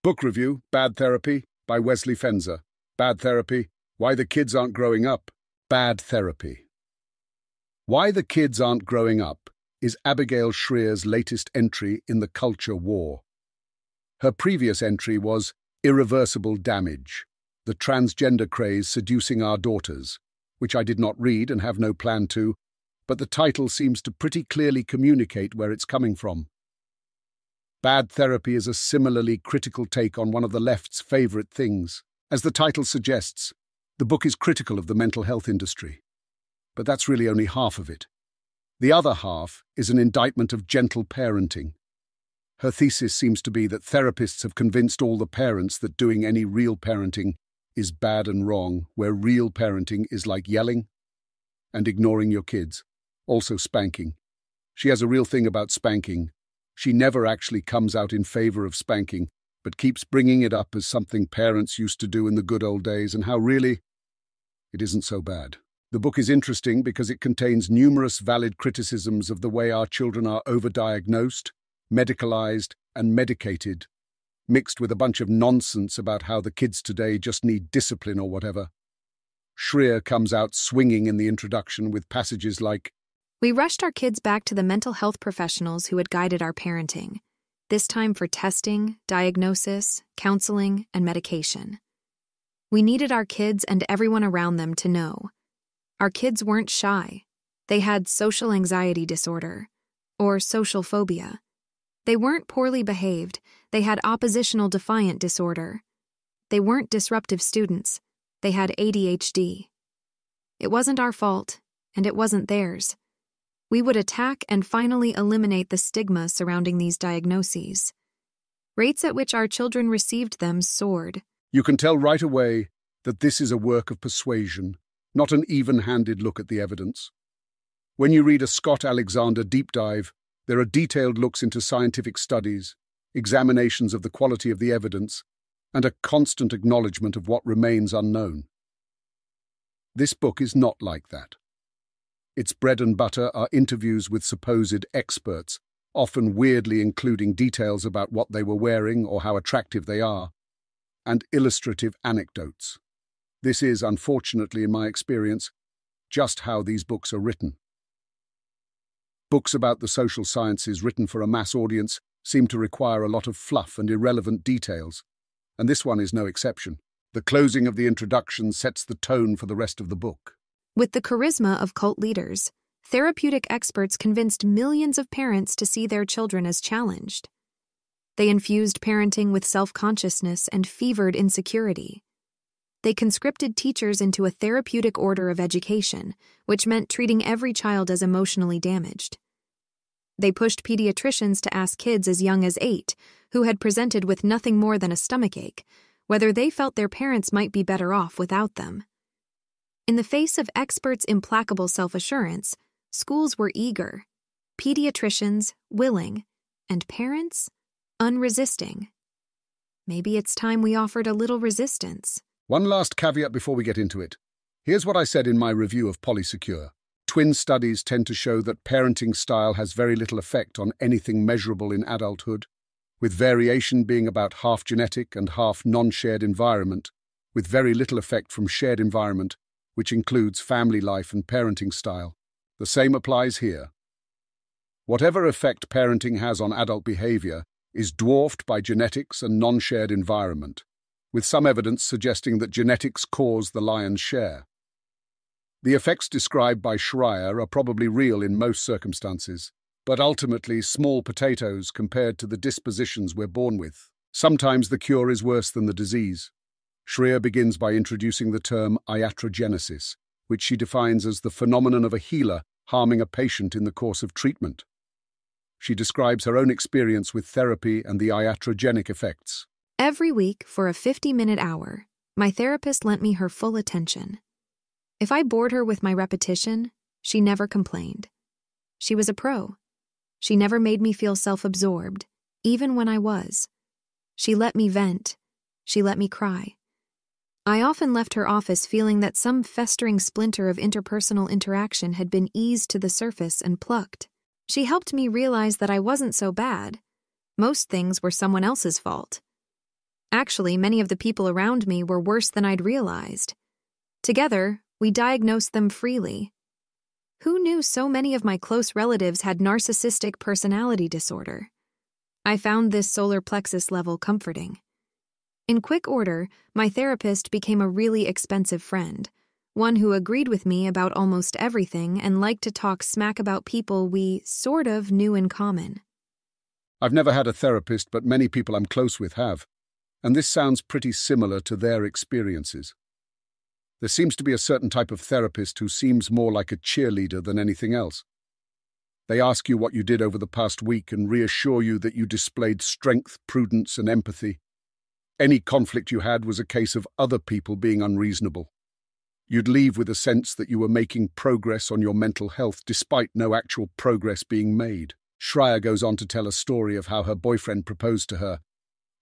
Book review, Bad Therapy, by Wesley Fenza. Bad Therapy, Why the Kids Aren't Growing Up. Bad Therapy. Why the Kids Aren't Growing Up is Abigail Shrier's latest entry in the culture war. Her previous entry was Irreversible Damage, the transgender craze seducing our daughters, which I did not read and have no plan to, but the title seems to pretty clearly communicate where it's coming from. Bad Therapy is a similarly critical take on one of the left's favourite things. As the title suggests, the book is critical of the mental health industry. But that's really only half of it. The other half is an indictment of gentle parenting. Her thesis seems to be that therapists have convinced all the parents that doing any real parenting is bad and wrong, where real parenting is like yelling and ignoring your kids, also spanking. She has a real thing about spanking. She never actually comes out in favour of spanking, but keeps bringing it up as something parents used to do in the good old days, and how really it isn't so bad. The book is interesting because it contains numerous valid criticisms of the way our children are overdiagnosed, medicalised, and medicated, mixed with a bunch of nonsense about how the kids today just need discipline or whatever. Shrier comes out swinging in the introduction with passages like, "We rushed our kids back to the mental health professionals who had guided our parenting, this time for testing, diagnosis, counseling, and medication. We needed our kids and everyone around them to know. Our kids weren't shy. They had social anxiety disorder, or social phobia. They weren't poorly behaved. They had oppositional defiant disorder. They weren't disruptive students. They had ADHD. It wasn't our fault, and it wasn't theirs. We would attack and finally eliminate the stigma surrounding these diagnoses. Rates at which our children received them soared." You can tell right away that this is a work of persuasion, not an even-handed look at the evidence. When you read a Scott Alexander deep dive, there are detailed looks into scientific studies, examinations of the quality of the evidence, and a constant acknowledgement of what remains unknown. This book is not like that. Its bread and butter are interviews with supposed experts, often weirdly including details about what they were wearing or how attractive they are, and illustrative anecdotes. This is, unfortunately in my experience, just how these books are written. Books about the social sciences written for a mass audience seem to require a lot of fluff and irrelevant details, and this one is no exception. The closing of the introduction sets the tone for the rest of the book. With the charisma of cult leaders, therapeutic experts convinced millions of parents to see their children as challenged. They infused parenting with self-consciousness and fevered insecurity. They conscripted teachers into a therapeutic order of education, which meant treating every child as emotionally damaged. They pushed pediatricians to ask kids as young as 8, who had presented with nothing more than a stomachache, whether they felt their parents might be better off without them. In the face of experts' implacable self-assurance, schools were eager, pediatricians willing, and parents unresisting. Maybe it's time we offered a little resistance. One last caveat before we get into it. Here's what I said in my review of Polysecure. Twin studies tend to show that parenting style has very little effect on anything measurable in adulthood, with variation being about half genetic and half non-shared environment, with very little effect from shared environment, which includes family life and parenting style. The same applies here. Whatever effect parenting has on adult behavior is dwarfed by genetics and non-shared environment, with some evidence suggesting that genetics cause the lion's share. The effects described by Shrier are probably real in most circumstances, but ultimately small potatoes compared to the dispositions we're born with. Sometimes the cure is worse than the disease. Shrier begins by introducing the term iatrogenesis, which she defines as the phenomenon of a healer harming a patient in the course of treatment. She describes her own experience with therapy and the iatrogenic effects. Every week, for a 50-minute hour, my therapist lent me her full attention. If I bored her with my repetition, she never complained. She was a pro. She never made me feel self-absorbed, even when I was. She let me vent. She let me cry. I often left her office feeling that some festering splinter of interpersonal interaction had been eased to the surface and plucked. She helped me realize that I wasn't so bad. Most things were someone else's fault. Actually, many of the people around me were worse than I'd realized. Together, we diagnosed them freely. Who knew so many of my close relatives had narcissistic personality disorder? I found this solar plexus level comforting. In quick order, my therapist became a really expensive friend, one who agreed with me about almost everything and liked to talk smack about people we sort of knew in common. I've never had a therapist, but many people I'm close with have, and this sounds pretty similar to their experiences. There seems to be a certain type of therapist who seems more like a cheerleader than anything else. They ask you what you did over the past week and reassure you that you displayed strength, prudence, and empathy. Any conflict you had was a case of other people being unreasonable. You'd leave with a sense that you were making progress on your mental health despite no actual progress being made. Shreya goes on to tell a story of how her boyfriend proposed to her,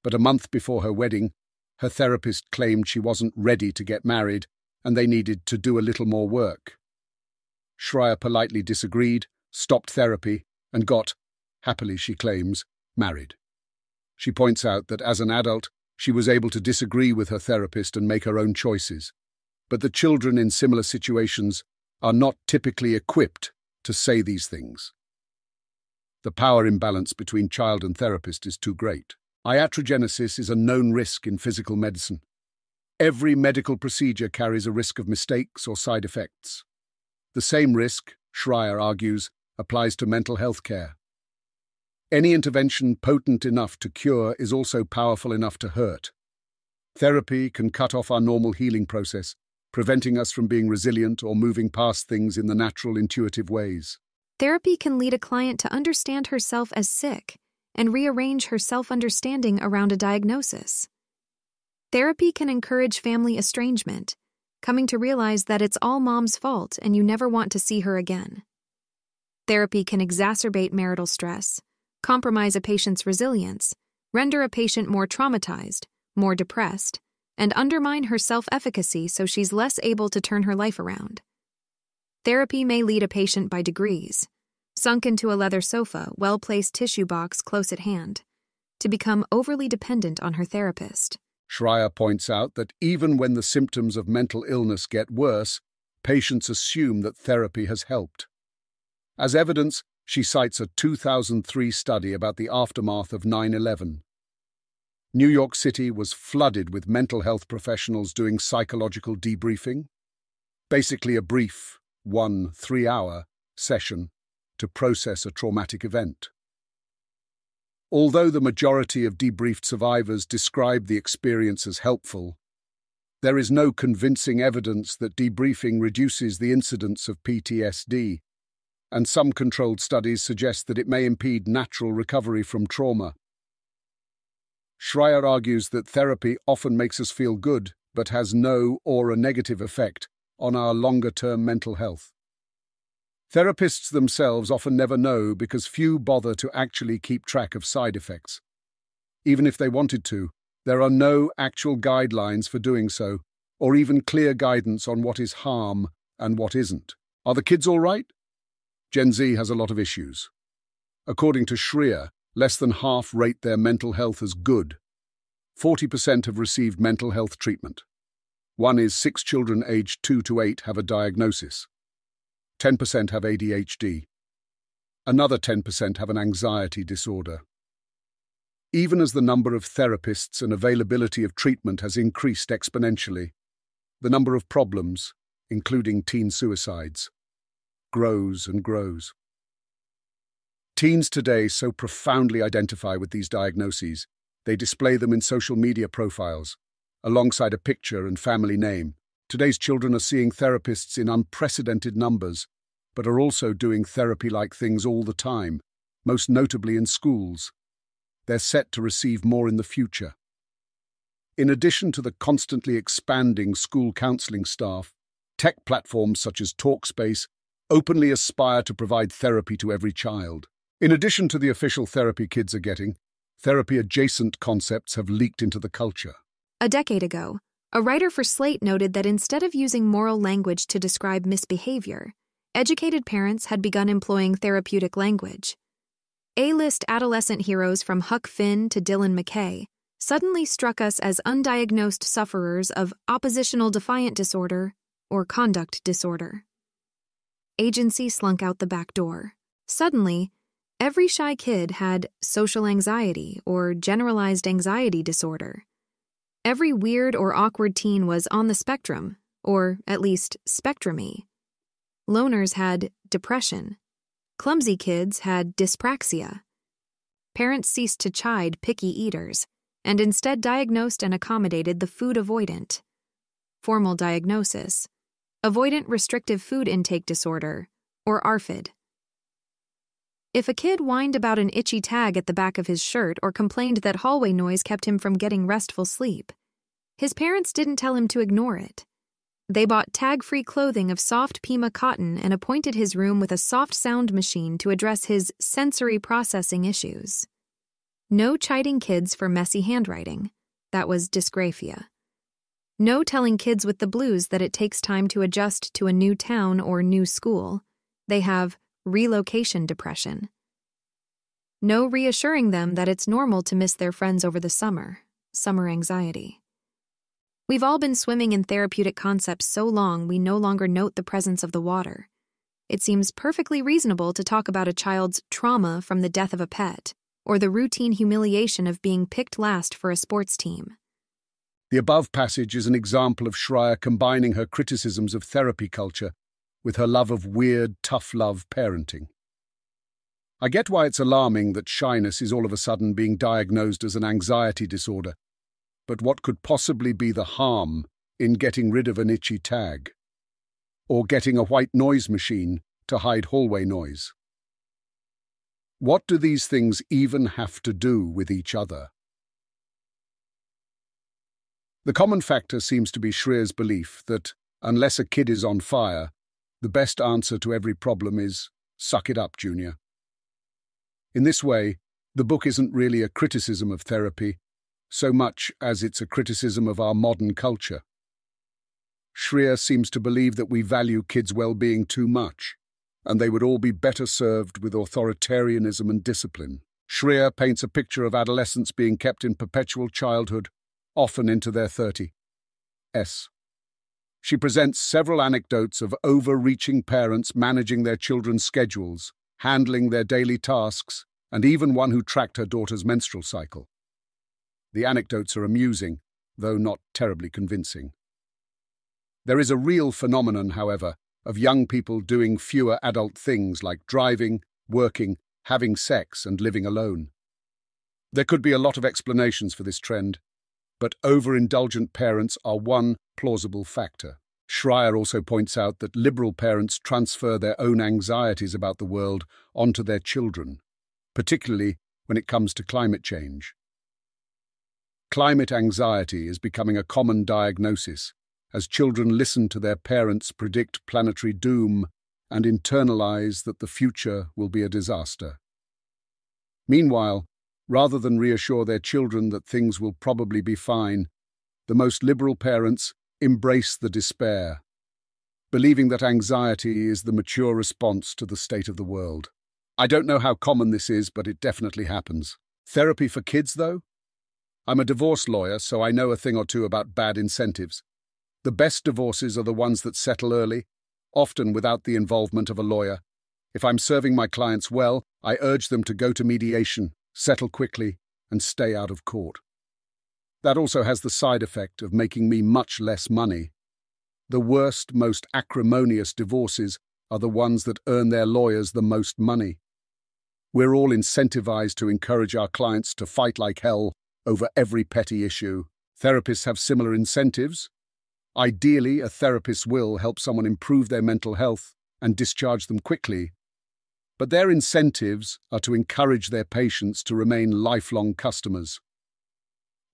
but a month before her wedding, her therapist claimed she wasn't ready to get married and they needed to do a little more work. Shreya politely disagreed, stopped therapy, and got, happily she claims, married. She points out that as an adult, she was able to disagree with her therapist and make her own choices, but the children in similar situations are not typically equipped to say these things. The power imbalance between child and therapist is too great. Iatrogenesis is a known risk in physical medicine. Every medical procedure carries a risk of mistakes or side effects. The same risk, Shreya argues, applies to mental health care. Any intervention potent enough to cure is also powerful enough to hurt. Therapy can cut off our normal healing process, preventing us from being resilient or moving past things in the natural, intuitive ways. Therapy can lead a client to understand herself as sick and rearrange her self-understanding around a diagnosis. Therapy can encourage family estrangement, coming to realize that it's all mom's fault and you never want to see her again. Therapy can exacerbate marital stress, compromise a patient's resilience, render a patient more traumatized, more depressed, and undermine her self-efficacy so she's less able to turn her life around. Therapy may lead a patient by degrees, sunk into a leather sofa, well-placed tissue box close at hand, to become overly dependent on her therapist. Shreya points out that even when the symptoms of mental illness get worse, patients assume that therapy has helped. As evidence, she cites a 2003 study about the aftermath of 9/11. New York City was flooded with mental health professionals doing psychological debriefing, basically a brief 1-3-hour session to process a traumatic event. Although the majority of debriefed survivors describe the experience as helpful, there is no convincing evidence that debriefing reduces the incidence of PTSD, and some controlled studies suggest that it may impede natural recovery from trauma. Shreya argues that therapy often makes us feel good, but has no or a negative effect on our longer-term mental health. Therapists themselves often never know because few bother to actually keep track of side effects. Even if they wanted to, there are no actual guidelines for doing so, or even clear guidance on what is harm and what isn't. Are the kids all right? Gen Z has a lot of issues. According to Shreya, less than half rate their mental health as good. 40% have received mental health treatment. 1 in 6 children aged 2 to 8 have a diagnosis. 10% have ADHD. Another 10% have an anxiety disorder. Even as the number of therapists and availability of treatment has increased exponentially, the number of problems, including teen suicides, grows and grows. Teens today so profoundly identify with these diagnoses, they display them in social media profiles, alongside a picture and family name. Today's children are seeing therapists in unprecedented numbers, but are also doing therapy-like things all the time, most notably in schools. They're set to receive more in the future. In addition to the constantly expanding school counseling staff, tech platforms such as Talkspace openly aspire to provide therapy to every child. In addition to the official therapy kids are getting, therapy-adjacent concepts have leaked into the culture. A decade ago, a writer for Slate noted that instead of using moral language to describe misbehavior, educated parents had begun employing therapeutic language. A-list adolescent heroes from Huck Finn to Dylan McKay suddenly struck us as undiagnosed sufferers of oppositional defiant disorder or conduct disorder. Agency slunk out the back door. Suddenly, every shy kid had social anxiety or generalized anxiety disorder. Every weird or awkward teen was on the spectrum, or at least spectrum-y. Loners had depression. Clumsy kids had dyspraxia. Parents ceased to chide picky eaters, and instead diagnosed and accommodated the food avoidant. Formal diagnosis: avoidant restrictive food intake disorder, or ARFID. If a kid whined about an itchy tag at the back of his shirt or complained that hallway noise kept him from getting restful sleep, his parents didn't tell him to ignore it. They bought tag-free clothing of soft Pima cotton and appointed his room with a soft sound machine to address his sensory processing issues. No chiding kids for messy handwriting. That was dysgraphia. No telling kids with the blues that it takes time to adjust to a new town or new school. They have relocation depression. No reassuring them that it's normal to miss their friends over the summer anxiety. We've all been swimming in therapeutic concepts so long we no longer note the presence of the water. It seems perfectly reasonable to talk about a child's trauma from the death of a pet, or the routine humiliation of being picked last for a sports team. The above passage is an example of Schreier combining her criticisms of therapy culture with her love of weird, tough love parenting. I get why it's alarming that shyness is all of a sudden being diagnosed as an anxiety disorder, but what could possibly be the harm in getting rid of an itchy tag? Or getting a white noise machine to hide hallway noise? What do these things even have to do with each other? The common factor seems to be Schreier's belief that, unless a kid is on fire, the best answer to every problem is, suck it up, Junior. In this way, the book isn't really a criticism of therapy, so much as it's a criticism of our modern culture. Schreier seems to believe that we value kids' well-being too much, and they would all be better served with authoritarianism and discipline. Schreier paints a picture of adolescents being kept in perpetual childhood, often into their 30s. She presents several anecdotes of overreaching parents managing their children's schedules, handling their daily tasks, and even one who tracked her daughter's menstrual cycle. The anecdotes are amusing, though not terribly convincing. There is a real phenomenon, however, of young people doing fewer adult things like driving, working, having sex, and living alone. There could be a lot of explanations for this trend, but overindulgent parents are one plausible factor. Schreier also points out that liberal parents transfer their own anxieties about the world onto their children, particularly when it comes to climate change. Climate anxiety is becoming a common diagnosis as children listen to their parents predict planetary doom and internalize that the future will be a disaster. Meanwhile, rather than reassure their children that things will probably be fine, the most liberal parents embrace the despair, believing that anxiety is the mature response to the state of the world. I don't know how common this is, but it definitely happens. Therapy for kids, though? I'm a divorce lawyer, so I know a thing or two about bad incentives. The best divorces are the ones that settle early, often without the involvement of a lawyer. If I'm serving my clients well, I urge them to go to mediation, settle quickly, and stay out of court. That also has the side effect of making me much less money. The worst, most acrimonious divorces are the ones that earn their lawyers the most money. We're all incentivized to encourage our clients to fight like hell over every petty issue. Therapists have similar incentives. Ideally, a therapist's will help someone improve their mental health and discharge them quickly. But their incentives are to encourage their patients to remain lifelong customers.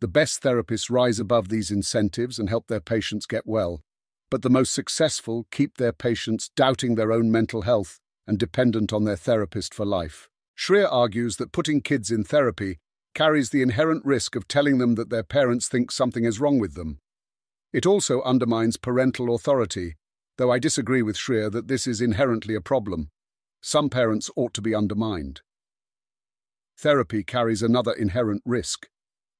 The best therapists rise above these incentives and help their patients get well. But the most successful keep their patients doubting their own mental health and dependent on their therapist for life. Schreier argues that putting kids in therapy carries the inherent risk of telling them that their parents think something is wrong with them. It also undermines parental authority, though I disagree with Schreier that this is inherently a problem. Some parents ought to be undermined. Therapy carries another inherent risk.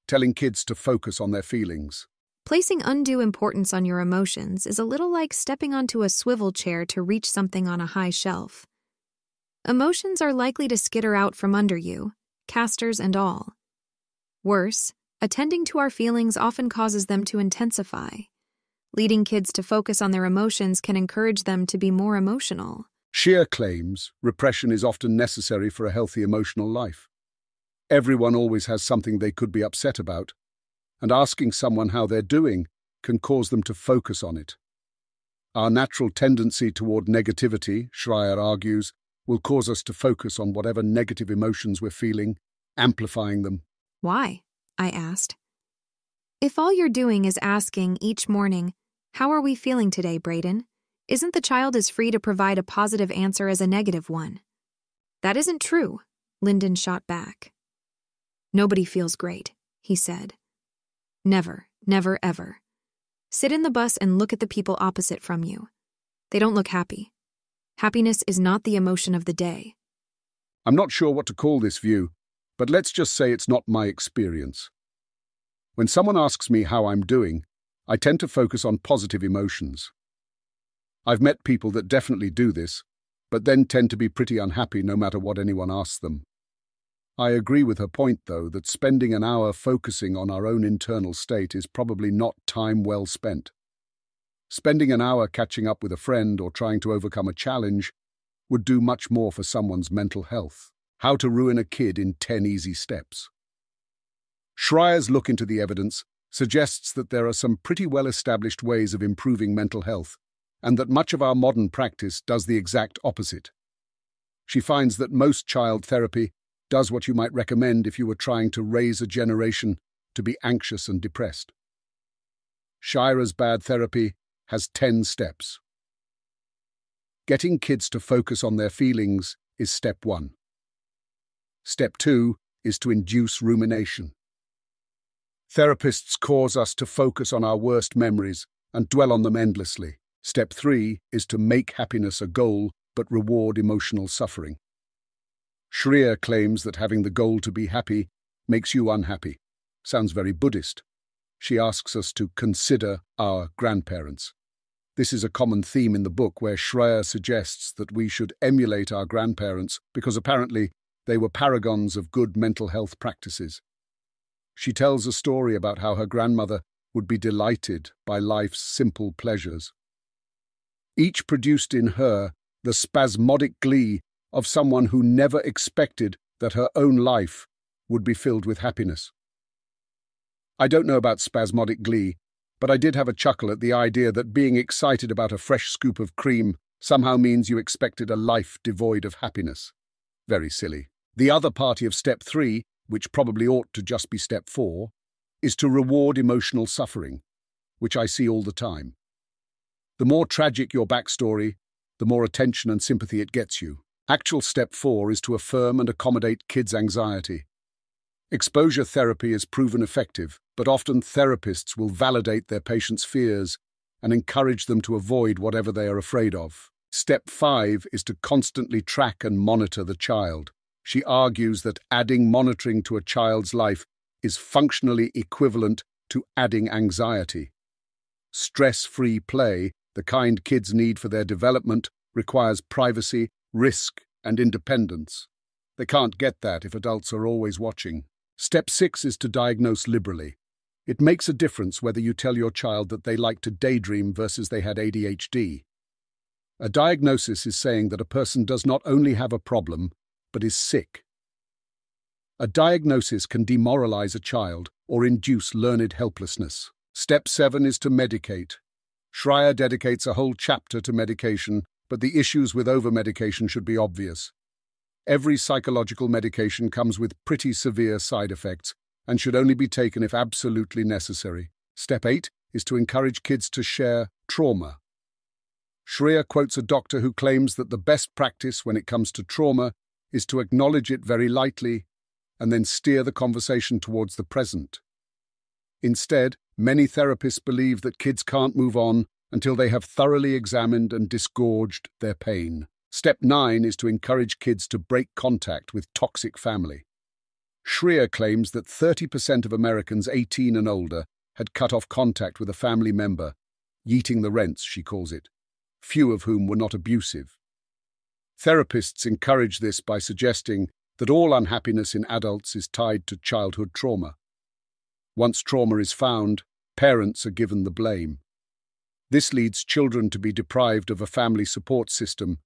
telling kids to focus on their feelings. Placing undue importance on your emotions is a little like stepping onto a swivel chair to reach something on a high shelf. Emotions are likely to skitter out from under you, casters and all. Worse, attending to our feelings often causes them to intensify. Leading kids to focus on their emotions can encourage them to be more emotional. Scheer claims repression is often necessary for a healthy emotional life. Everyone always has something they could be upset about, and asking someone how they're doing can cause them to focus on it. Our natural tendency toward negativity, Schreier argues, will cause us to focus on whatever negative emotions we're feeling, amplifying them. Why? I asked. If all you're doing is asking each morning, "How are we feeling today, Brayden?" isn't the child as free to provide a positive answer as a negative one? That isn't true, Lyndon shot back. Nobody feels great, he said. Never, never, ever. Sit in the bus and look at the people opposite from you. They don't look happy. Happiness is not the emotion of the day. I'm not sure what to call this view, but let's just say it's not my experience. When someone asks me how I'm doing, I tend to focus on positive emotions. I've met people that definitely do this, but then tend to be pretty unhappy no matter what anyone asks them. I agree with her point, though, that spending an hour focusing on our own internal state is probably not time well spent. Spending an hour catching up with a friend or trying to overcome a challenge would do much more for someone's mental health. How to ruin a kid in 10 easy steps. Schreier's look into the evidence suggests that there are some pretty well-established ways of improving mental health, and that much of our modern practice does the exact opposite. She finds that most child therapy does what you might recommend if you were trying to raise a generation to be anxious and depressed. Schreier's bad therapy has 10 steps. Getting kids to focus on their feelings is step 1. Step 2 is to induce rumination. Therapists cause us to focus on our worst memories and dwell on them endlessly. Step 3 is to make happiness a goal but reward emotional suffering. Schreier claims that having the goal to be happy makes you unhappy. Sounds very Buddhist. She asks us to consider our grandparents. This is a common theme in the book, where Schreier suggests that we should emulate our grandparents because apparently they were paragons of good mental health practices. She tells a story about how her grandmother would be delighted by life's simple pleasures. Each produced in her the spasmodic glee of someone who never expected that her own life would be filled with happiness. I don't know about spasmodic glee, but I did have a chuckle at the idea that being excited about a fresh scoop of cream somehow means you expected a life devoid of happiness. Very silly. The other party of step 3, which probably ought to just be step 4, is to reward emotional suffering, which I see all the time. The more tragic your backstory, the more attention and sympathy it gets you. Actual step 4 is to affirm and accommodate kids' anxiety. Exposure therapy is proven effective, but often therapists will validate their patients' fears and encourage them to avoid whatever they are afraid of. Step 5 is to constantly track and monitor the child. She argues that adding monitoring to a child's life is functionally equivalent to adding anxiety. Stress-free play, the kind kids need for their development, requires privacy, risk, and independence. They can't get that if adults are always watching. Step 6 is to diagnose liberally. It makes a difference whether you tell your child that they like to daydream versus they had ADHD. A diagnosis is saying that a person does not only have a problem, but is sick. A diagnosis can demoralize a child or induce learned helplessness. Step 7 is to medicate. Schreier dedicates a whole chapter to medication, but the issues with over-medication should be obvious. Every psychological medication comes with pretty severe side effects and should only be taken if absolutely necessary. Step 8 is to encourage kids to share trauma. Schreier quotes a doctor who claims that the best practice when it comes to trauma is to acknowledge it very lightly and then steer the conversation towards the present. Instead, many therapists believe that kids can't move on until they have thoroughly examined and disgorged their pain. Step 9 is to encourage kids to break contact with toxic family. Shreya claims that 30% of Americans 18 and older had cut off contact with a family member, yeeting the rents, she calls it, few of whom were not abusive. Therapists encourage this by suggesting that all unhappiness in adults is tied to childhood trauma. Once trauma is found, parents are given the blame. This leads children to be deprived of a family support system,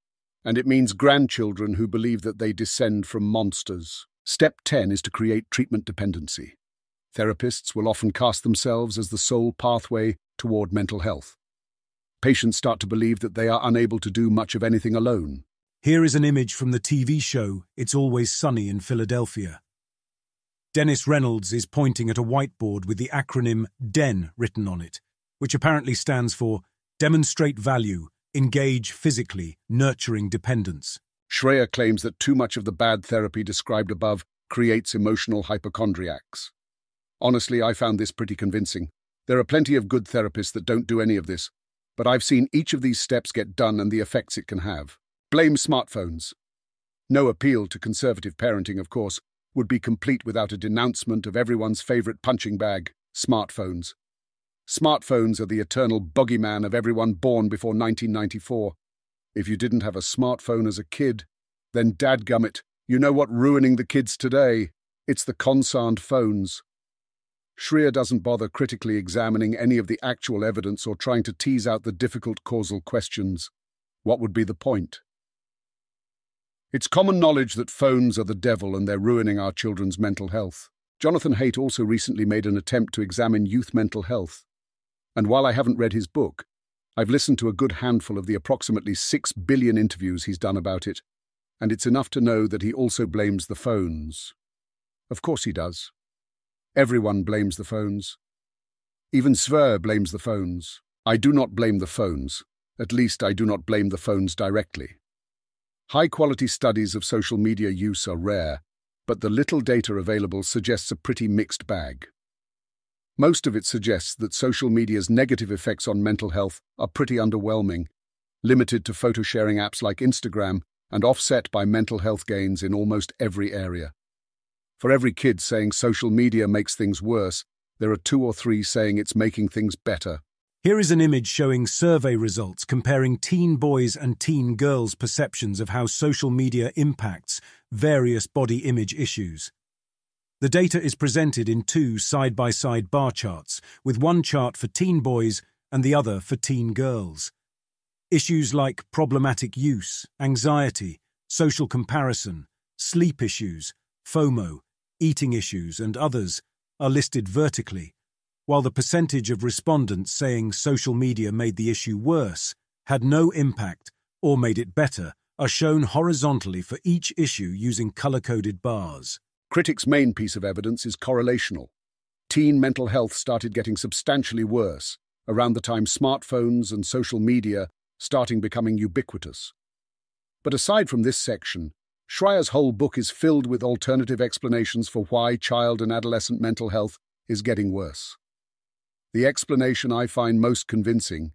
and it means grandchildren who believe that they descend from monsters. Step 10 is to create treatment dependency. Therapists will often cast themselves as the sole pathway toward mental health. Patients start to believe that they are unable to do much of anything alone. Here is an image from the TV show It's Always Sunny in Philadelphia. Dennis Reynolds is pointing at a whiteboard with the acronym DEN written on it, which apparently stands for Demonstrate Value, Engage Physically, Nurturing Dependence. Shreya claims that too much of the bad therapy described above creates emotional hypochondriacs. Honestly, I found this pretty convincing. There are plenty of good therapists that don't do any of this, but I've seen each of these steps get done and the effects it can have. Blame smartphones. No appeal to conservative parenting, of course, would be complete without a denouncement of everyone's favorite punching bag, smartphones. Smartphones are the eternal boogeyman of everyone born before 1994. If you didn't have a smartphone as a kid, then dadgummit, you know what ruining the kids today? It's the consarned phones. Shreya doesn't bother critically examining any of the actual evidence or trying to tease out the difficult causal questions. What would be the point? It's common knowledge that phones are the devil and they're ruining our children's mental health. Jonathan Haidt also recently made an attempt to examine youth mental health. And while I haven't read his book, I've listened to a good handful of the approximately 6 billion interviews he's done about it, and it's enough to know that he also blames the phones. Of course he does. Everyone blames the phones. Even Sver blames the phones. I do not blame the phones. At least I do not blame the phones directly. High-quality studies of social media use are rare, but the little data available suggests a pretty mixed bag. Most of it suggests that social media's negative effects on mental health are pretty underwhelming, limited to photo-sharing apps like Instagram and offset by mental health gains in almost every area. For every kid saying social media makes things worse, there are 2 or 3 saying it's making things better. Here is an image showing survey results comparing teen boys and teen girls' perceptions of how social media impacts various body image issues. The data is presented in 2 side-by-side bar charts, with one chart for teen boys and the other for teen girls. Issues like problematic use, anxiety, social comparison, sleep issues, FOMO, eating issues, and others are listed vertically, while the percentage of respondents saying social media made the issue worse, had no impact, or made it better, are shown horizontally for each issue using color-coded bars. Critics' main piece of evidence is correlational. Teen mental health started getting substantially worse around the time smartphones and social media starting becoming ubiquitous. But aside from this section, Shreya's whole book is filled with alternative explanations for why child and adolescent mental health is getting worse. The explanation I find most convincing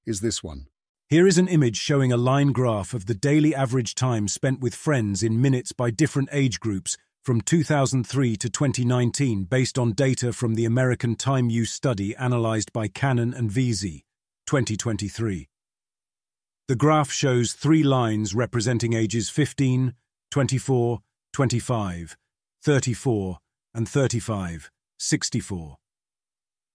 is this one. Here is an image showing a line graph of the daily average time spent with friends in minutes by different age groups from 2003 to 2019 based on data from the American Time Use Study analyzed by Cannon and Veazey, 2023. The graph shows 3 lines representing ages 15, 24, 25, 34, and 35, 64.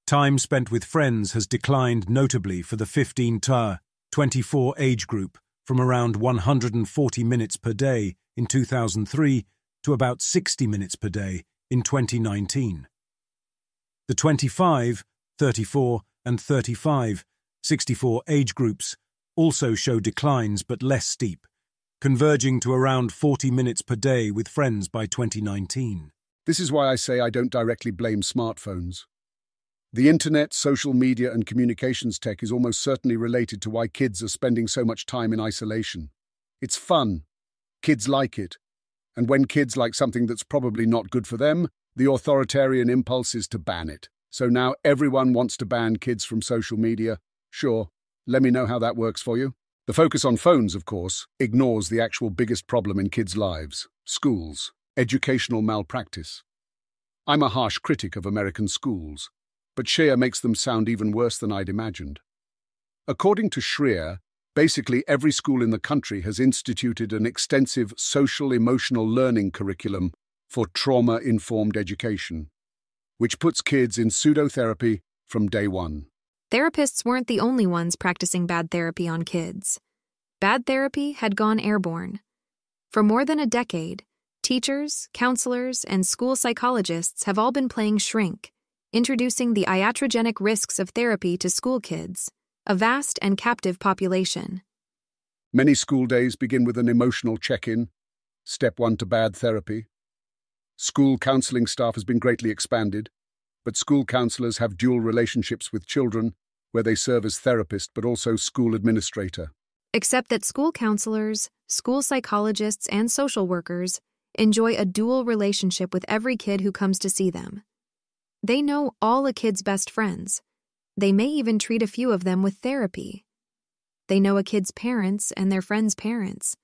Time spent with friends has declined notably for the 15 to 24 age group from around 140 minutes per day in 2003 to about 60 minutes per day in 2019. The 25, 34, and 35, 64 age groups also show declines but less steep, converging to around 40 minutes per day with friends by 2019. This is why I say I don't directly blame smartphones. The internet, social media, and communications tech is almost certainly related to why kids are spending so much time in isolation. It's fun. Kids like it. And when kids like something that's probably not good for them, the authoritarian impulse is to ban it. So now everyone wants to ban kids from social media. Sure, let me know how that works for you. The focus on phones, of course, ignores the actual biggest problem in kids' lives: schools, educational malpractice. I'm a harsh critic of American schools, but Shreya makes them sound even worse than I'd imagined. According to Shreya, basically every school in the country has instituted an extensive social-emotional learning curriculum for trauma-informed education, which puts kids in pseudotherapy from day one. Therapists weren't the only ones practicing bad therapy on kids. Bad therapy had gone airborne. For more than a decade, teachers, counselors, and school psychologists have all been playing shrink, introducing the iatrogenic risks of therapy to school kids, a vast and captive population. Many school days begin with an emotional check-in, step one to bad therapy. School counseling staff has been greatly expanded, but school counselors have dual relationships with children, where they serve as therapist but also school administrator. Except that school counselors, school psychologists, and social workers enjoy a dual relationship with every kid who comes to see them. They know all a kid's best friends. They may even treat a few of them with therapy. They know a kid's parents and their friends' parents.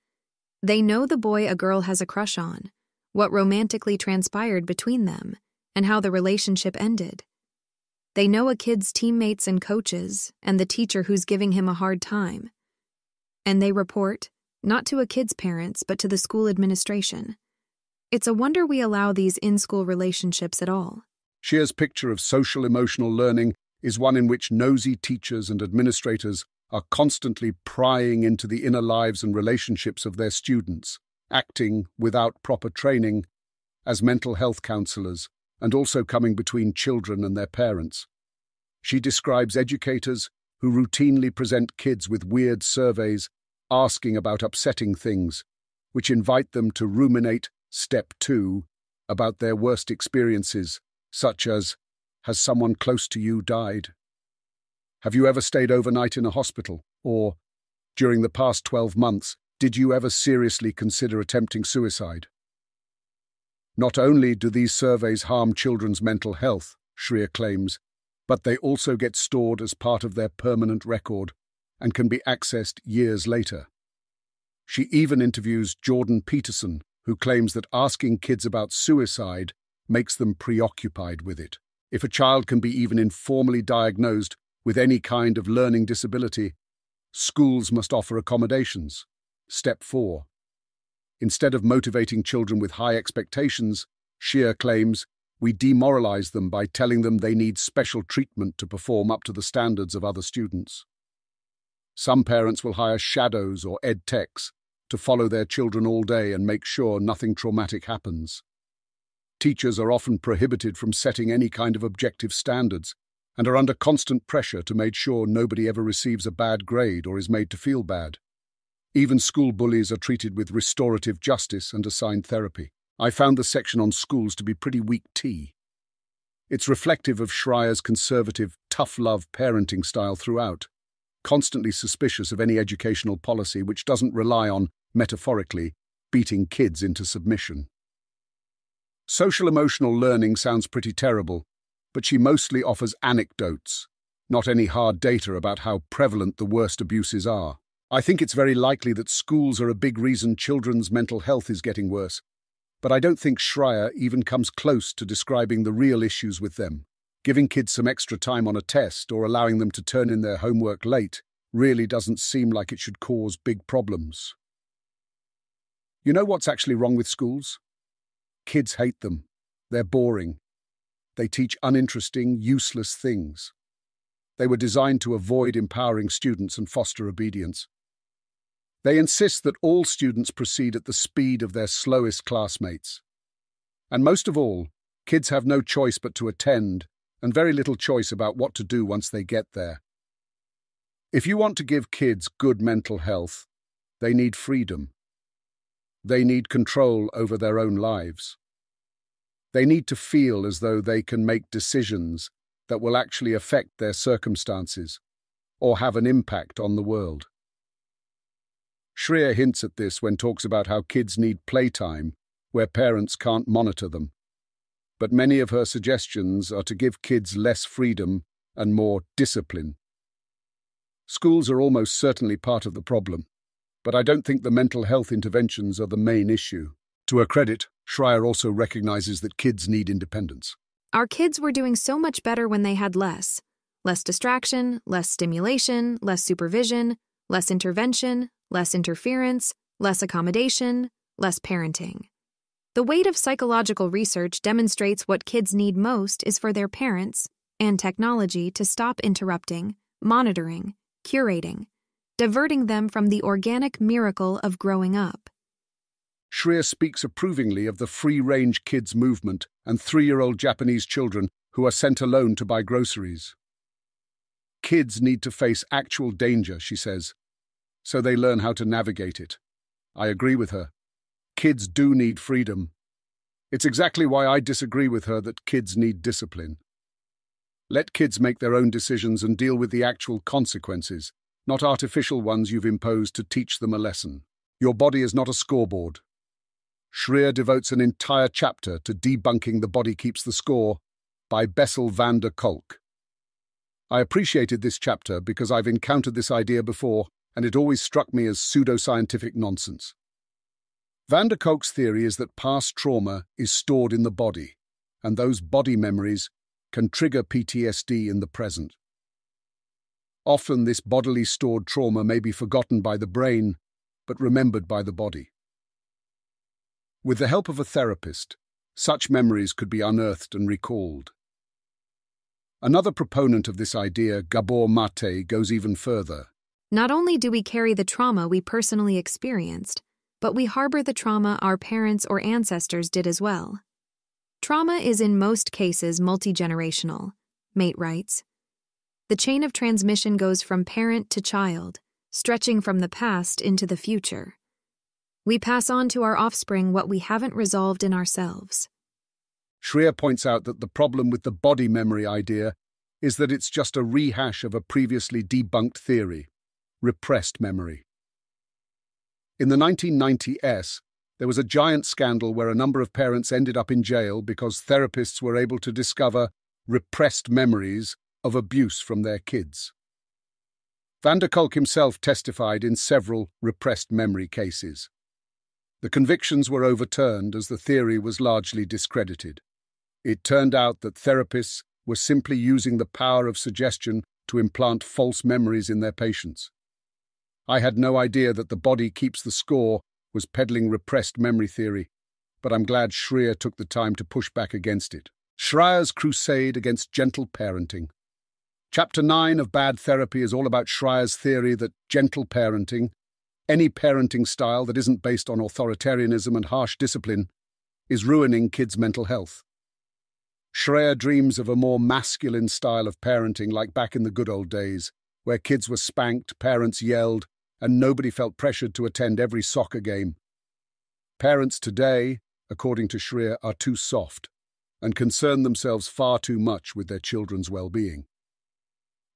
They know the boy a girl has a crush on, what romantically transpired between them, and how the relationship ended. They know a kid's teammates and coaches, and the teacher who's giving him a hard time. And they report, not to a kid's parents, but to the school administration. It's a wonder we allow these in-school relationships at all. Shreya's picture of social-emotional learning is one in which nosy teachers and administrators are constantly prying into the inner lives and relationships of their students, acting, without proper training, as mental health counselors, and also coming between children and their parents. She describes educators who routinely present kids with weird surveys asking about upsetting things, which invite them to ruminate, step 2, about their worst experiences, such as, has someone close to you died? Have you ever stayed overnight in a hospital? Or, during the past 12 months, did you ever seriously consider attempting suicide? Not only do these surveys harm children's mental health, Shreya claims, but they also get stored as part of their permanent record and can be accessed years later. She even interviews Jordan Peterson, who claims that asking kids about suicide makes them preoccupied with it. If a child can be even informally diagnosed with any kind of learning disability, schools must offer accommodations. Step 4. Instead of motivating children with high expectations, Shreya claims, we demoralize them by telling them they need special treatment to perform up to the standards of other students. Some parents will hire shadows or ed techs to follow their children all day and make sure nothing traumatic happens. Teachers are often prohibited from setting any kind of objective standards and are under constant pressure to make sure nobody ever receives a bad grade or is made to feel bad. Even school bullies are treated with restorative justice and assigned therapy. I found the section on schools to be pretty weak tea. It's reflective of Shreya's conservative, tough-love parenting style throughout, constantly suspicious of any educational policy which doesn't rely on, metaphorically, beating kids into submission. Social-emotional learning sounds pretty terrible, but she mostly offers anecdotes, not any hard data about how prevalent the worst abuses are. I think it's very likely that schools are a big reason children's mental health is getting worse, but I don't think Shreya even comes close to describing the real issues with them. Giving kids some extra time on a test or allowing them to turn in their homework late really doesn't seem like it should cause big problems. You know what's actually wrong with schools? Kids hate them. They're boring. They teach uninteresting, useless things. They were designed to avoid empowering students and foster obedience. They insist that all students proceed at the speed of their slowest classmates. And most of all, kids have no choice but to attend, and very little choice about what to do once they get there. If you want to give kids good mental health, they need freedom. They need control over their own lives. They need to feel as though they can make decisions that will actually affect their circumstances or have an impact on the world. Shreya hints at this when talks about how kids need playtime where parents can't monitor them. But many of her suggestions are to give kids less freedom and more discipline. Schools are almost certainly part of the problem, but I don't think the mental health interventions are the main issue. To her credit, Schreier also recognizes that kids need independence. Our kids were doing so much better when they had less. Less distraction, less stimulation, less supervision, less intervention, less interference, less accommodation, less parenting. The weight of psychological research demonstrates what kids need most is for their parents and technology to stop interrupting, monitoring, curating, diverting them from the organic miracle of growing up. Schreier speaks approvingly of the free-range kids movement and 3-year-old Japanese children who are sent alone to buy groceries. Kids need to face actual danger, she says, so they learn how to navigate it. I agree with her. Kids do need freedom. It's exactly why I disagree with her that kids need discipline. Let kids make their own decisions and deal with the actual consequences, not artificial ones you've imposed to teach them a lesson. Your body is not a scoreboard. Schreier devotes an entire chapter to debunking The Body Keeps the Score by Bessel van der Kolk. I appreciated this chapter because I've encountered this idea before and it always struck me as pseudoscientific nonsense. Van der Kolk's theory is that past trauma is stored in the body, and those body memories can trigger PTSD in the present. Often this bodily stored trauma may be forgotten by the brain, but remembered by the body. With the help of a therapist, such memories could be unearthed and recalled. Another proponent of this idea, Gabor Mate, goes even further. Not only do we carry the trauma we personally experienced, but we harbor the trauma our parents or ancestors did as well. Trauma is in most cases multi-generational, Mate writes. The chain of transmission goes from parent to child, stretching from the past into the future. We pass on to our offspring what we haven't resolved in ourselves. Schreier points out that the problem with the body memory idea is that it's just a rehash of a previously debunked theory, repressed memory. In the 1990s, there was a giant scandal where a number of parents ended up in jail because therapists were able to discover repressed memories of abuse from their kids. Van der Kolk himself testified in several repressed memory cases. The convictions were overturned as the theory was largely discredited. It turned out that therapists were simply using the power of suggestion to implant false memories in their patients. I had no idea that The Body Keeps the Score was peddling repressed memory theory, but I'm glad Schreier took the time to push back against it. Schreier's crusade against gentle parenting. Chapter 9 of Bad Therapy is all about Schreier's theory that gentle parenting, any parenting style that isn't based on authoritarianism and harsh discipline, is ruining kids' mental health. Schreier dreams of a more masculine style of parenting like back in the good old days, where kids were spanked, parents yelled, and nobody felt pressured to attend every soccer game. Parents today, according to Schreier, are too soft and concern themselves far too much with their children's well-being.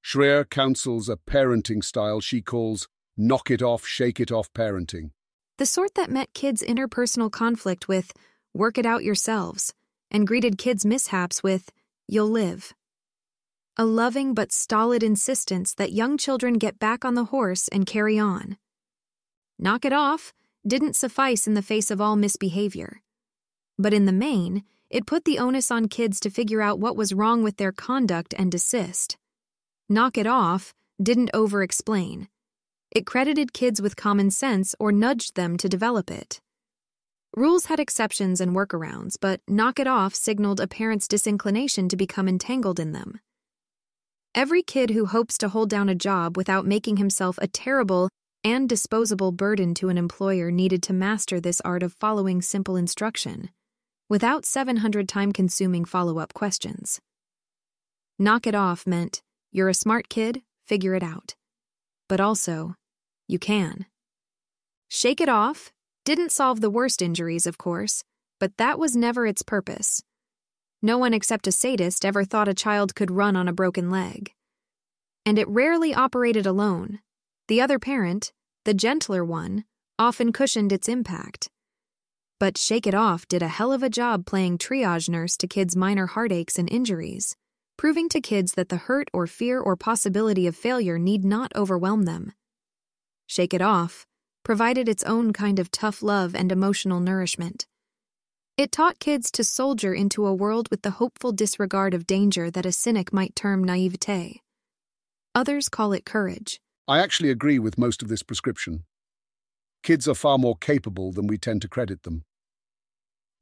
Schreier counsels a parenting style she calls knock it off, shake it off parenting. The sort that met kids' interpersonal conflict with work it out yourselves and greeted kids' mishaps with you'll live. A loving but stolid insistence that young children get back on the horse and carry on. Knock it off didn't suffice in the face of all misbehavior. But in the main, it put the onus on kids to figure out what was wrong with their conduct and desist. Knock it off didn't over-explain. It credited kids with common sense or nudged them to develop it. Rules had exceptions and workarounds, but knock it off signaled a parent's disinclination to become entangled in them. Every kid who hopes to hold down a job without making himself a terrible and disposable burden to an employer needed to master this art of following simple instruction, without 700 time-consuming follow-up questions. Knock it off meant, you're a smart kid, figure it out. But also, you can. Shake it off didn't solve the worst injuries, of course, but that was never its purpose. No one except a sadist ever thought a child could run on a broken leg. And it rarely operated alone. The other parent, the gentler one, often cushioned its impact. But Shake It Off did a hell of a job playing triage nurse to kids' minor heartaches and injuries, proving to kids that the hurt or fear or possibility of failure need not overwhelm them. Shake It Off provided its own kind of tough love and emotional nourishment, It taught kids to soldier into a world with the hopeful disregard of danger that a cynic might term naivete. Others call it courage. I actually agree with most of this prescription. Kids are far more capable than we tend to credit them.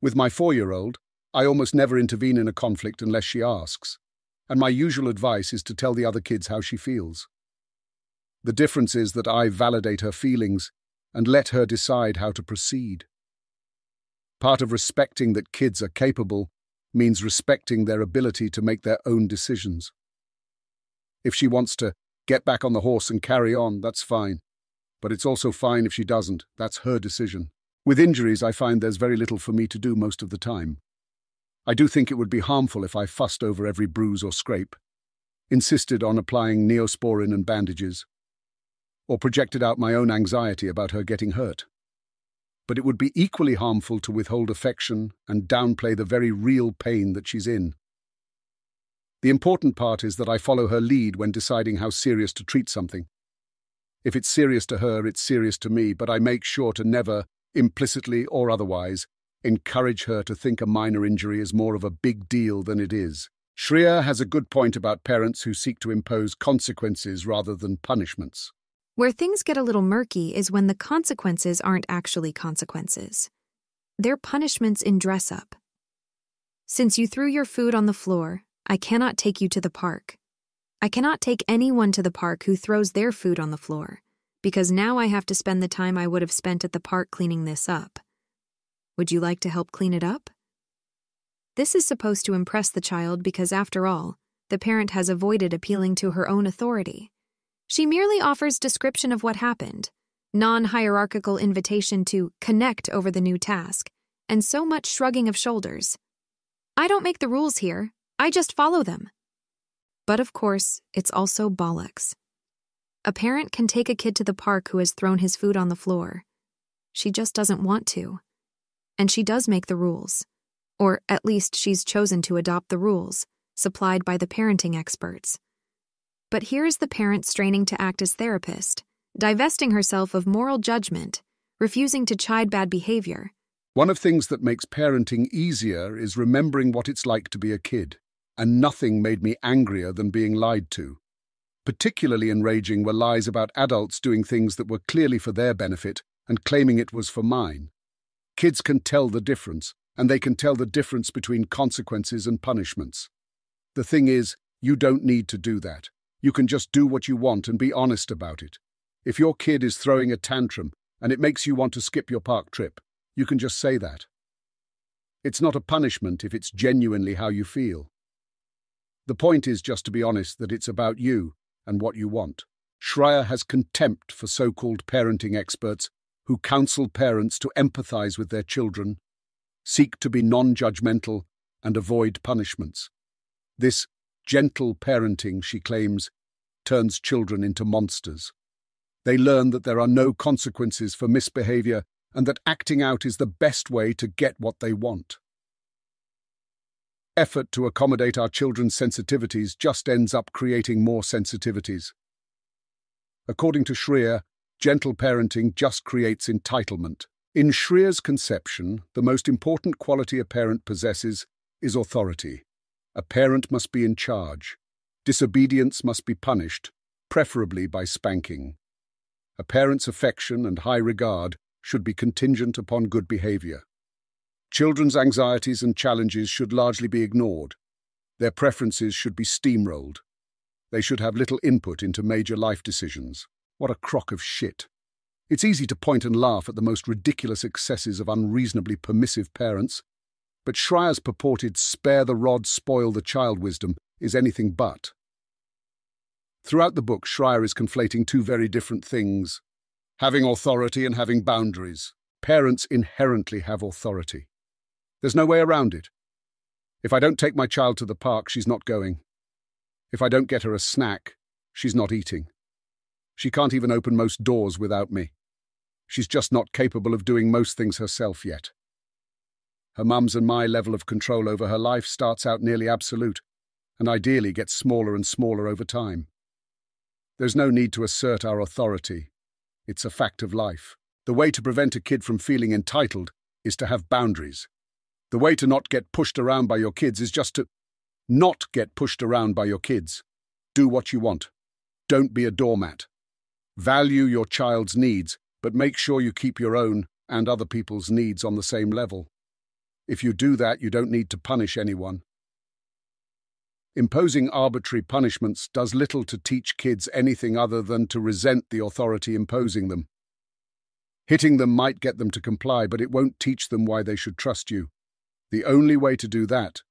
With my 4-year-old, I almost never intervene in a conflict unless she asks, and my usual advice is to tell the other kids how she feels. The difference is that I validate her feelings and let her decide how to proceed. Part of respecting that kids are capable means respecting their ability to make their own decisions. If she wants to get back on the horse and carry on, that's fine. But it's also fine if she doesn't. That's her decision. With injuries, I find there's very little for me to do most of the time. I do think it would be harmful if I fussed over every bruise or scrape, insisted on applying neosporin and bandages, or projected out my own anxiety about her getting hurt. But it would be equally harmful to withhold affection and downplay the very real pain that she's in. The important part is that I follow her lead when deciding how serious to treat something. If it's serious to her, it's serious to me, but I make sure to never, implicitly or otherwise, encourage her to think a minor injury is more of a big deal than it is. Shreya has a good point about parents who seek to impose consequences rather than punishments. Where things get a little murky is when the consequences aren't actually consequences. They're punishments in dress-up. Since you threw your food on the floor, I cannot take you to the park. I cannot take anyone to the park who throws their food on the floor, because now I have to spend the time I would have spent at the park cleaning this up. Would you like to help clean it up? This is supposed to impress the child because, after all, the parent has avoided appealing to her own authority. She merely offers description of what happened, non-hierarchical invitation to connect over the new task, and so much shrugging of shoulders. I don't make the rules here, I just follow them. But of course, it's also bollocks. A parent can take a kid to the park who has thrown his food on the floor. She just doesn't want to. And she does make the rules. Or at least she's chosen to adopt the rules, supplied by the parenting experts. But here is the parent straining to act as therapist, divesting herself of moral judgment, refusing to chide bad behavior. One of the things that makes parenting easier is remembering what it's like to be a kid, and nothing made me angrier than being lied to. Particularly enraging were lies about adults doing things that were clearly for their benefit and claiming it was for mine. Kids can tell the difference, and they can tell the difference between consequences and punishments. The thing is, you don't need to do that. You can just do what you want and be honest about it. If your kid is throwing a tantrum and it makes you want to skip your park trip, you can just say that. It's not a punishment if it's genuinely how you feel. The point is just to be honest that it's about you and what you want. Shreya has contempt for so-called parenting experts who counsel parents to empathize with their children, seek to be non-judgmental, and avoid punishments. This gentle parenting, she claims, turns children into monsters. They learn that there are no consequences for misbehavior and that acting out is the best way to get what they want. Effort to accommodate our children's sensitivities just ends up creating more sensitivities. According to Shreya, gentle parenting just creates entitlement. In Shreya's conception, the most important quality a parent possesses is authority. A parent must be in charge. Disobedience must be punished, preferably by spanking. A parent's affection and high regard should be contingent upon good behavior. Children's anxieties and challenges should largely be ignored. Their preferences should be steamrolled. They should have little input into major life decisions. What a crock of shit. It's easy to point and laugh at the most ridiculous excesses of unreasonably permissive parents, but Shreya's purported spare the rod, spoil the child wisdom is anything but. Throughout the book, Shreya is conflating two very different things: having authority and having boundaries. Parents inherently have authority. There's no way around it. If I don't take my child to the park, she's not going. If I don't get her a snack, she's not eating. She can't even open most doors without me. She's just not capable of doing most things herself yet. Her mum's and my level of control over her life starts out nearly absolute, and ideally gets smaller and smaller over time. There's no need to assert our authority. It's a fact of life. The way to prevent a kid from feeling entitled is to have boundaries. The way to not get pushed around by your kids is just to not get pushed around by your kids. Do what you want. Don't be a doormat. Value your child's needs, but make sure you keep your own and other people's needs on the same level. If you do that, you don't need to punish anyone. Imposing arbitrary punishments does little to teach kids anything other than to resent the authority imposing them. Hitting them might get them to comply, but it won't teach them why they should trust you. The only way to do that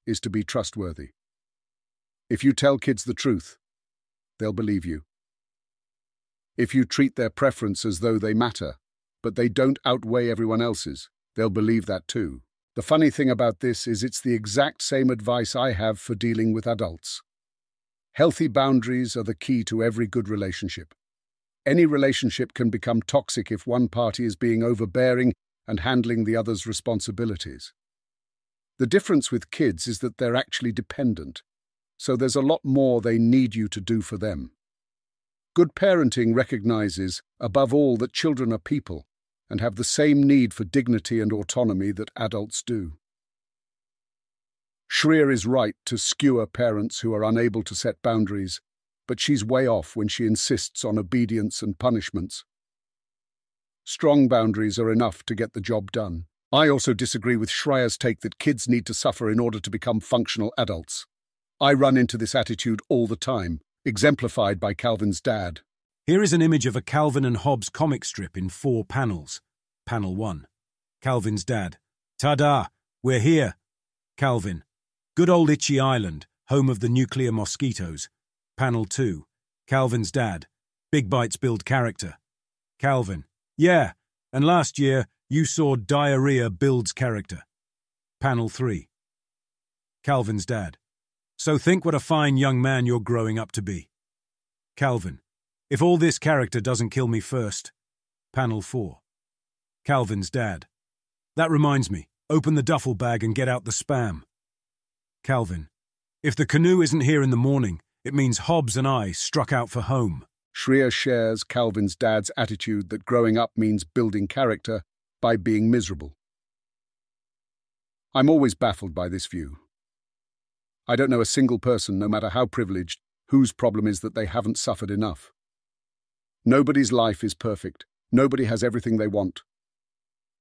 is to be trustworthy. If you tell kids the truth, they'll believe you. If you treat their preference as though they matter, but they don't outweigh everyone else's, they'll believe that too. The funny thing about this is it's the exact same advice I have for dealing with adults. Healthy boundaries are the key to every good relationship. Any relationship can become toxic if one party is being overbearing and handling the other's responsibilities. The difference with kids is that they're actually dependent, so there's a lot more they need you to do for them. Good parenting recognizes, above all, that children are people and have the same need for dignity and autonomy that adults do. Shreya is right to skewer parents who are unable to set boundaries, but she's way off when she insists on obedience and punishments. Strong boundaries are enough to get the job done. I also disagree with Shreya's take that kids need to suffer in order to become functional adults. I run into this attitude all the time, exemplified by Calvin's dad. Here is an image of a Calvin and Hobbes comic strip in 4 panels. Panel 1. Calvin's dad. Ta-da! We're here. Calvin. Good old Itchy Island, home of the nuclear mosquitoes. Panel 2. Calvin's dad. Big bites build character. Calvin. Yeah, and last year you saw diarrhea builds character. Panel 3. Calvin's dad. So think what a fine young man you're growing up to be. Calvin. If all this character doesn't kill me first. Panel 4. Calvin's dad. That reminds me, open the duffel bag and get out the spam. Calvin. If the canoe isn't here in the morning, it means Hobbes and I struck out for home. Shreya shares Calvin's dad's attitude that growing up means building character by being miserable. I'm always baffled by this view. I don't know a single person, no matter how privileged, whose problem is that they haven't suffered enough. Nobody's life is perfect. Nobody has everything they want.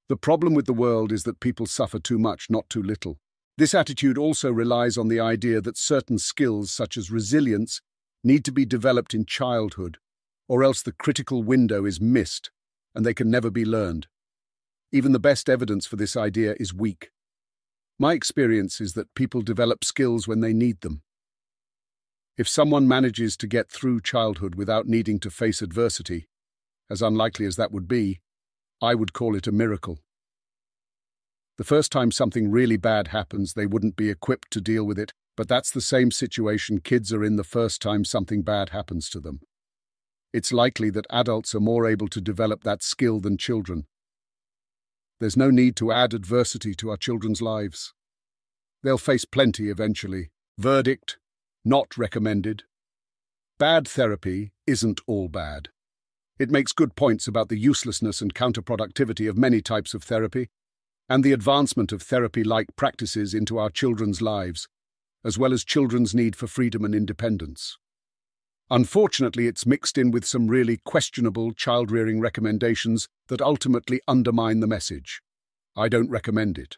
The problem with the world is that people suffer too much, not too little. This attitude also relies on the idea that certain skills, such as resilience, need to be developed in childhood, or else the critical window is missed, and they can never be learned. Even the best evidence for this idea is weak. My experience is that people develop skills when they need them. If someone manages to get through childhood without needing to face adversity, as unlikely as that would be, I would call it a miracle. The first time something really bad happens, they wouldn't be equipped to deal with it, but that's the same situation kids are in the first time something bad happens to them. It's likely that adults are more able to develop that skill than children. There's no need to add adversity to our children's lives. They'll face plenty eventually. Verdict: not recommended. Bad therapy isn't all bad. It makes good points about the uselessness and counterproductivity of many types of therapy, and the advancement of therapy-like practices into our children's lives, as well as children's need for freedom and independence. Unfortunately, it's mixed in with some really questionable child-rearing recommendations that ultimately undermine the message. I don't recommend it.